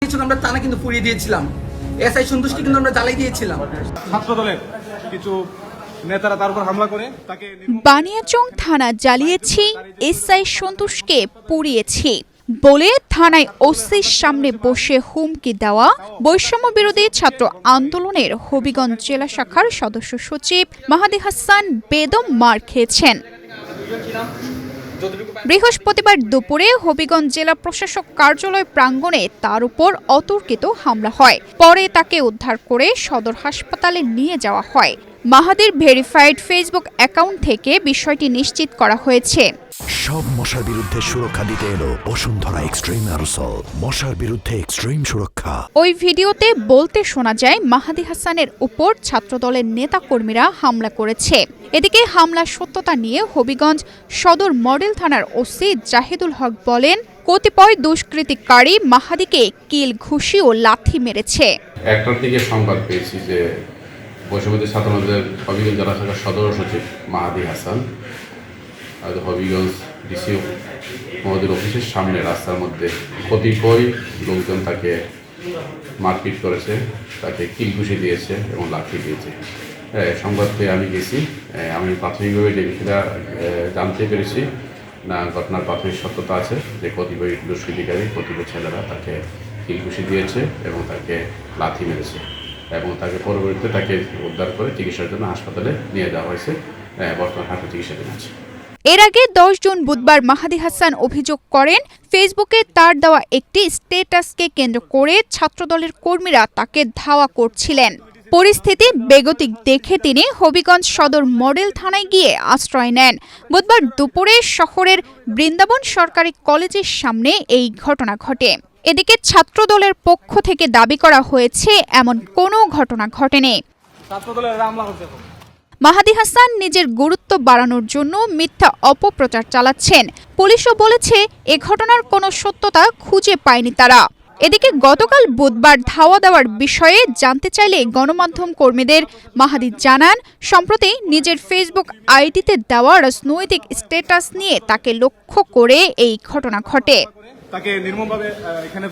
মিছিল আমরা টানা কিন্তু পুড়িয়ে দিয়েছিলাম। এসআই সন্তোষকে কিন্তু আমরা জ্বালাই দিয়েছিলাম। ছাত্রদলের কিছু নেতারা তার উপর হামলা করে তাকে বানিয়াচং থানা জ্বালিয়েছি, এসআই সন্তোষকে পুড়িয়েছি বলে থানায় ওসির সামনে বসে হুমকি দেওয়া বৈষম্য বিরোধী ছাত্র আন্দোলনের হবিগঞ্জ জেলা শাখার সদস্য সচিব মাহাদি হাসান বেদম মার খেয়েছেন। বৃহস্পতিবার দুপুরে হবিগঞ্জ জেলা প্রশাসক কার্যালয় প্রাঙ্গণে তার উপর অতর্কিত হামলা হয়। পরে তাকে উদ্ধার করে সদর হাসপাতালে নিয়ে যাওয়া হয়। মাহাদির ভেরিফাইড ফেসবুক অ্যাকাউন্ট থেকে বিষয়টি নিশ্চিত করা হয়েছে। সব মশার বিরুদ্ধে সুরক্ষা দিতে এলো বসুন্ধরা এক্সট্রিম অ্যারোসল, মশার বিরুদ্ধে এক্সট্রিম সুরক্ষা। ওই ভিডিওতে বলতে শোনা যায় মাহাদি হাসানের উপর ছাত্রদলের নেতাকর্মীরা হামলা করেছে। এদিকে হামলার সত্যতা নিয়ে হবিগঞ্জ সদর মডেল থানার ওসি জাহিদুল হক বলেন, কতিপয় দুষ্কৃতিকারী মাহাদিকে কিল ঘুষি ও লাথি মেরেছে। একটার দিকে সংবাদ পেয়েছি যে বৈষম্য ছাত্রদের হবিগঞ্জ জেলা শাখার সদর সচিব মাহাদি হাসান হবিগঞ্জ ডিসি মহোদয়ের অফিসের সামনে রাস্তার মধ্যে কতিপয় লোকজন তাকে মারপিট করেছে, তাকে কিল ঘুষি দিয়েছে এবং লাঠি দিয়েছে। সংবাদ পেয়ে আমি গেছি। আমি প্রাথমিকভাবে যে বিষয়টা জানতে পেরেছি না, ঘটনার প্রাথমিক সত্যতা আছে যে কতিপয় দুষ্কৃতিকারী কতিপয় ছেলেরা তাকে কিল ঘুষি দিয়েছে এবং তাকে লাথি মেরেছে এবং তাকে পরবর্তীতে তাকে উদ্ধার করে চিকিৎসার জন্য হাসপাতালে নিয়ে যাওয়া হয়েছে। বর্তমান হাসপাতালে চিকিৎসাধীন আছে। এর আগে 10 জুন বুধবার মাহাদি হাসান অভিযোগ করেন, ফেসবুকে তার দেওয়া একটি স্ট্যাটাসকে কেন্দ্র করে ছাত্রদলের কর্মীরা তাকে ধাওয়া করছিলেন। পরিস্থিতি বেগতিক দেখে তিনি হবিগঞ্জ সদর মডেল থানায় গিয়ে আশ্রয় নেন। বুধবার দুপুরে শহরের বৃন্দাবন সরকারি কলেজের সামনে এই ঘটনা ঘটে। এদিকে ছাত্রদলের পক্ষ থেকে দাবি করা হয়েছে এমন কোনো ঘটনা ঘটেনি। ছাত্রদলের হামলা হচ্ছে। মাহাদি হাসান নিজের গুরুত্ব বাড়ানোর জন্য মিথ্যা অপপ্রচার চালাচ্ছেন। পুলিশও বলেছে এ ঘটনার কোনো সত্যতা খুঁজে পায়নি তারা। এদিকে গতকাল বুধবার ধাওয়া দেওয়ার বিষয়ে জানতে চাইলে গণমাধ্যম কর্মীদের মাহাদি জানান, সম্প্রতি নিজের ফেসবুক আইডিতে দেওয়া রাজনৈতিক স্ট্যাটাস নিয়ে তাকে লক্ষ্য করে এই ঘটনা ঘটে। তাকে নির্মমভাবে এখানে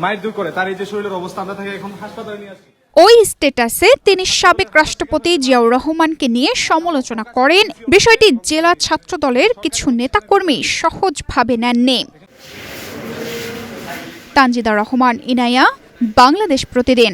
মাইর দূর করে তার এই যে শরীরের অবস্থা, আমরা তাকে এখন হাসপাতালে নিয়ে আসছি। ওই স্ট্যাটাসে তিনি সাবেক রাষ্ট্রপতি জিয়াউর রহমানকে নিয়ে সমালোচনা করেন। বিষয়টি জেলা ছাত্রদলের কিছু নেতাকর্মী সহজভাবে নেননি। তানজিদা রহমান, ইনায়া, বাংলাদেশ প্রতিদিন।